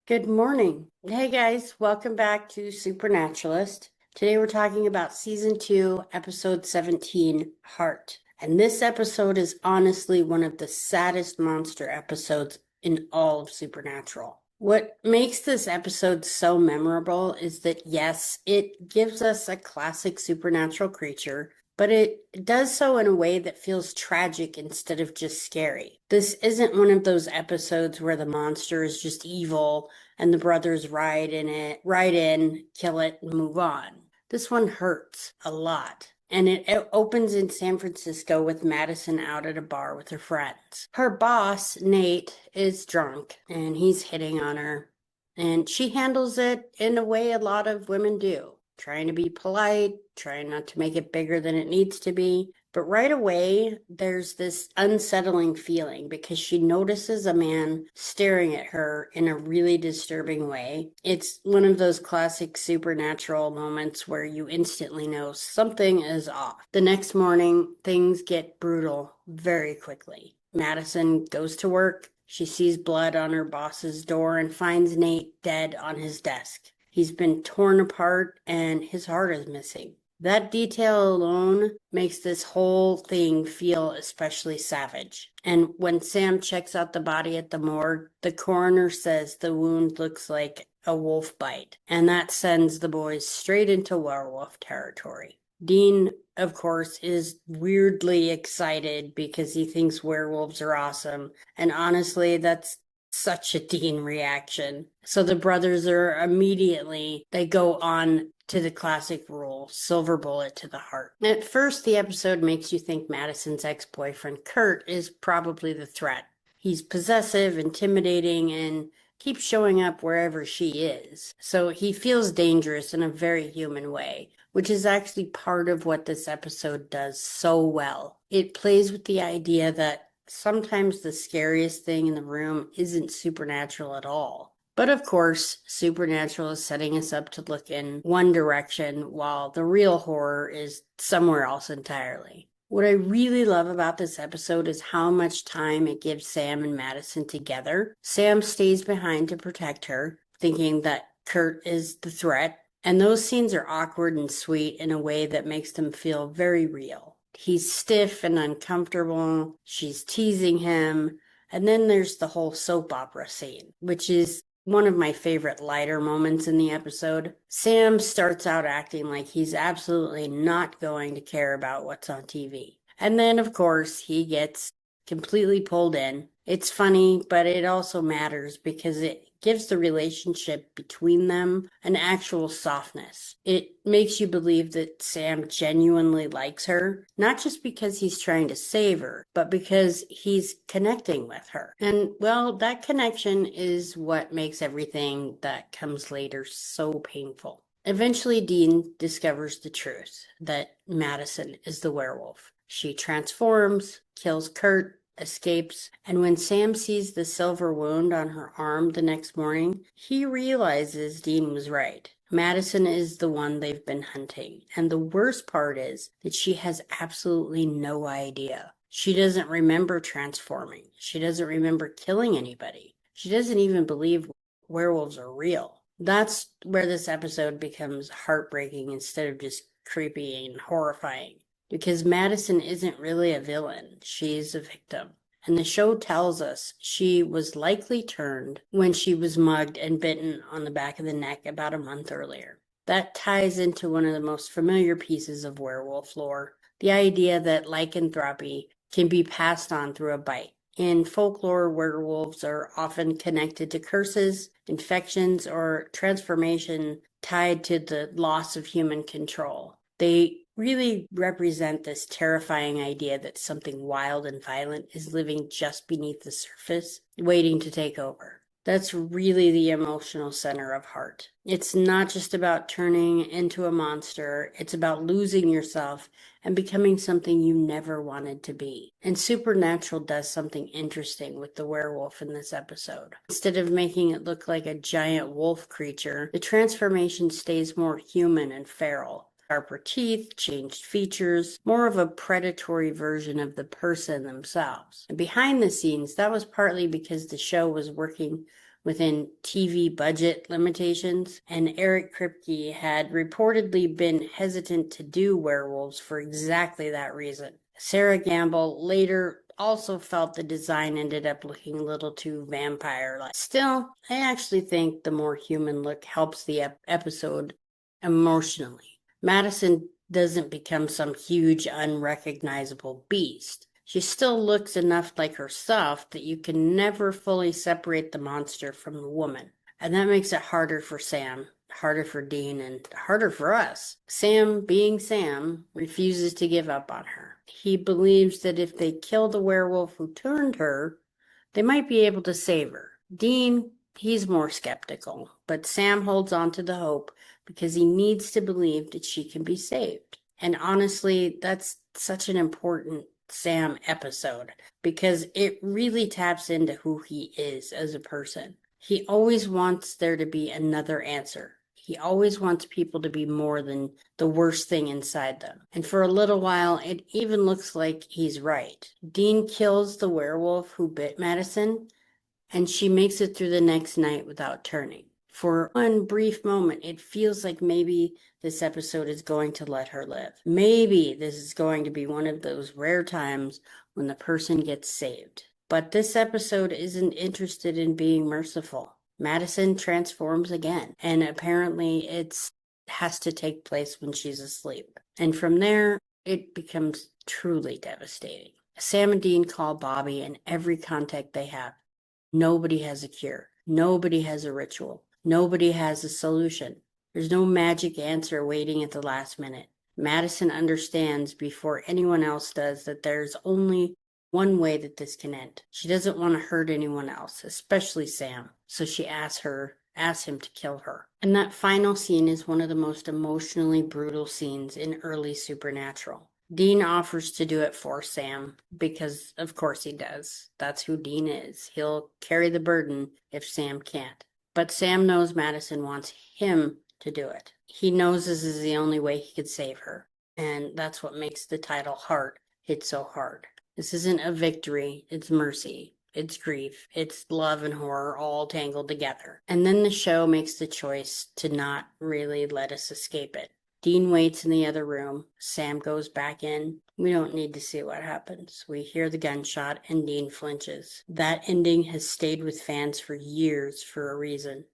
Good morning. Hey guys, welcome back to Supernaturalist. Today we're talking about season 2, episode 17, Heart. And this episode is honestly one of the saddest monster episodes in all of Supernatural. What makes this episode so memorable is that, yes, it gives us a classic supernatural creature, but it does so in a way that feels tragic instead of just scary. This isn't one of those episodes where the monster is just evil and the brothers ride in, kill it, and move on. This one hurts a lot. And it opens in San Francisco with Madison out at a bar with her friends. Her boss, Nate, is drunk and he's hitting on her. And she handles it in a way a lot of women do, trying to be polite, trying not to make it bigger than it needs to be. But right away, there's this unsettling feeling because she notices a man staring at her in a really disturbing way. It's one of those classic supernatural moments where you instantly know something is off. The next morning, things get brutal very quickly. Madison goes to work. She sees blood on her boss's door and finds Nate dead on his desk. He's been torn apart and his heart is missing. That detail alone makes this whole thing feel especially savage. And when Sam checks out the body at the morgue, the coroner says the wound looks like a wolf bite, and that sends the boys straight into werewolf territory. Dean, of course, is weirdly excited because he thinks werewolves are awesome, and honestly, that's such a Dean reaction. So the brothers they go on to the classic rule, silver bullet to the heart. At first, the episode makes you think Madison's ex-boyfriend, Kurt, is probably the threat. He's possessive, intimidating, and keeps showing up wherever she is. So he feels dangerous in a very human way, which is actually part of what this episode does so well. It plays with the idea that sometimes the scariest thing in the room isn't supernatural at all. But of course, Supernatural is setting us up to look in one direction while the real horror is somewhere else entirely. What I really love about this episode is how much time it gives Sam and Madison together. Sam stays behind to protect her, thinking that Kurt is the threat, and those scenes are awkward and sweet in a way that makes them feel very real. He's stiff and uncomfortable. She's teasing him. And then there's the whole soap opera scene, which is one of my favorite lighter moments in the episode. Sam starts out acting like he's absolutely not going to care about what's on TV. And then, of course, he gets completely pulled in. It's funny, but it also matters because it gives the relationship between them an actual softness. It makes you believe that Sam genuinely likes her, not just because he's trying to save her, but because he's connecting with her. And well, that connection is what makes everything that comes later so painful. Eventually, Dean discovers the truth that Madison is the werewolf. She transforms, kills Kurt, escapes, and when Sam sees the silver wound on her arm the next morning, he realizes Dean was right. Madison is the one they've been hunting, and the worst part is that she has absolutely no idea. She doesn't remember transforming. She doesn't remember killing anybody. She doesn't even believe werewolves are real. That's where this episode becomes heartbreaking instead of just creepy and horrifying. Because Madison isn't really a villain, she's a victim. And the show tells us she was likely turned when she was mugged and bitten on the back of the neck about a month earlier. That ties into one of the most familiar pieces of werewolf lore, the idea that lycanthropy can be passed on through a bite. In folklore, werewolves are often connected to curses, infections, or transformation tied to the loss of human control. They really represent this terrifying idea that something wild and violent is living just beneath the surface, waiting to take over. That's really the emotional center of Heart. It's not just about turning into a monster, it's about losing yourself and becoming something you never wanted to be. And Supernatural does something interesting with the werewolf in this episode. Instead of making it look like a giant wolf creature, the transformation stays more human and feral. Sharper teeth, changed features, more of a predatory version of the person themselves. And behind the scenes, that was partly because the show was working within TV budget limitations, and Eric Kripke had reportedly been hesitant to do werewolves for exactly that reason. Sarah Gamble later also felt the design ended up looking a little too vampire-like. Still, I actually think the more human look helps the episode emotionally. Madison doesn't become some huge, unrecognizable beast. She still looks enough like herself that you can never fully separate the monster from the woman. And that makes it harder for Sam, harder for Dean, and harder for us. Sam, being Sam, refuses to give up on her. He believes that if they kill the werewolf who turned her, they might be able to save her. Dean, he's more skeptical, but Sam holds on to the hope because he needs to believe that she can be saved. And honestly, that's such an important Sam episode because it really taps into who he is as a person. He always wants there to be another answer. He always wants people to be more than the worst thing inside them. And for a little while, it even looks like he's right. Dean kills the werewolf who bit Madison, and she makes it through the next night without turning. For one brief moment, it feels like maybe this episode is going to let her live. Maybe this is going to be one of those rare times when the person gets saved. But this episode isn't interested in being merciful. Madison transforms again, and apparently it has to take place when she's asleep. And from there, it becomes truly devastating. Sam and Dean call Bobby in every contact they have. Nobody has a cure. Nobody has a ritual. Nobody has a solution. There's no magic answer waiting at the last minute. Madison understands before anyone else does that there's only one way that this can end. She doesn't want to hurt anyone else, especially Sam. So she asks him to kill her. And that final scene is one of the most emotionally brutal scenes in early Supernatural. Dean offers to do it for Sam because, of course, he does. That's who Dean is. He'll carry the burden if Sam can't. But Sam knows Madison wants him to do it. He knows this is the only way he could save her. And that's what makes the title Heart hit so hard. This isn't a victory, it's mercy. It's grief, it's love and horror all tangled together. And then the show makes the choice to not really let us escape it. Dean waits in the other room. Sam goes back in. We don't need to see what happens. We hear the gunshot and Dean flinches. That ending has stayed with fans for years for a reason.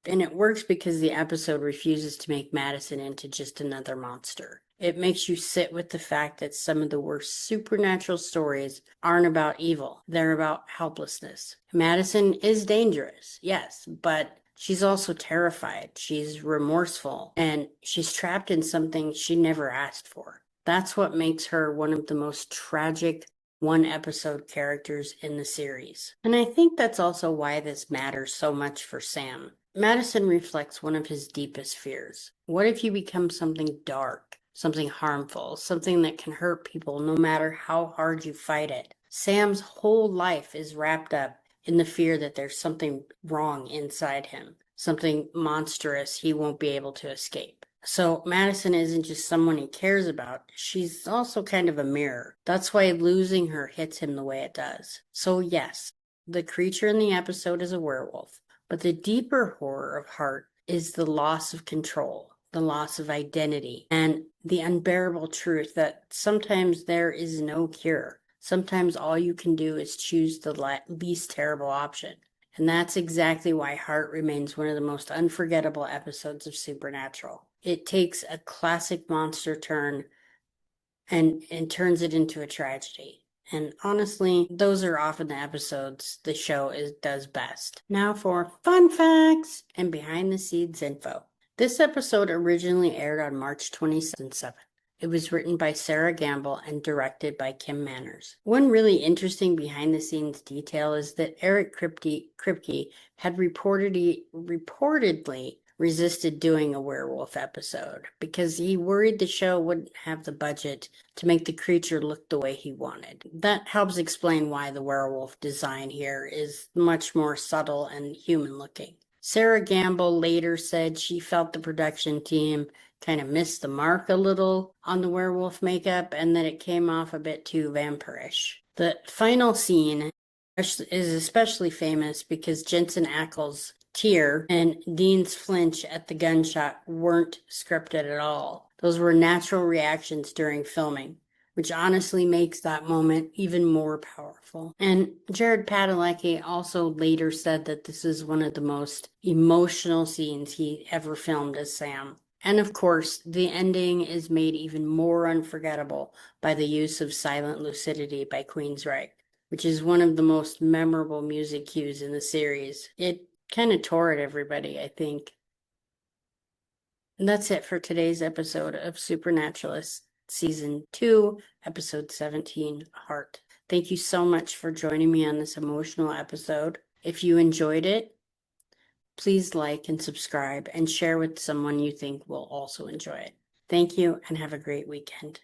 And it works because the episode refuses to make Madison into just another monster. It makes you sit with the fact that some of the worst supernatural stories aren't about evil. They're about helplessness. Madison is dangerous, yes, but she's also terrified. She's remorseful, and she's trapped in something she never asked for. That's what makes her one of the most tragic one-episode characters in the series. And I think that's also why this matters so much for Sam. Madison reflects one of his deepest fears. What if you become something dark, something harmful, something that can hurt people no matter how hard you fight it? Sam's whole life is wrapped up in the fear that there's something wrong inside him, something monstrous he won't be able to escape. So Madison isn't just someone he cares about, she's also kind of a mirror. That's why losing her hits him the way it does. So yes, the creature in the episode is a werewolf. But the deeper horror of Heart is the loss of control, the loss of identity, and the unbearable truth that sometimes there is no cure. Sometimes all you can do is choose the least terrible option. And that's exactly why Heart remains one of the most unforgettable episodes of Supernatural. It takes a classic monster turn and turns it into a tragedy. And honestly, those are often the episodes the show does best. Now for fun facts and behind the scenes info. This episode originally aired on March 27th. It was written by Sarah Gamble and directed by Kim Manners. One really interesting behind the scenes detail is that Eric Kripke had reportedly resisted doing a werewolf episode because he worried the show wouldn't have the budget to make the creature look the way he wanted. That helps explain why the werewolf design here is much more subtle and human looking. Sarah Gamble later said she felt the production team kind of missed the mark a little on the werewolf makeup and that it came off a bit too vampirish. The final scene is especially famous because Jensen Ackles' tear and Dean's flinch at the gunshot weren't scripted at all. Those were natural reactions during filming, which honestly makes that moment even more powerful. And Jared Padalecki also later said that this is one of the most emotional scenes he ever filmed as Sam. And of course, the ending is made even more unforgettable by the use of Silent Lucidity by Queensryche, which is one of the most memorable music cues in the series. It kind of tore at everybody, I think. And that's it for today's episode of Supernaturalist, Season 2, Episode 17, Heart. Thank you so much for joining me on this emotional episode. If you enjoyed it, please like and subscribe and share with someone you think will also enjoy it. Thank you and have a great weekend.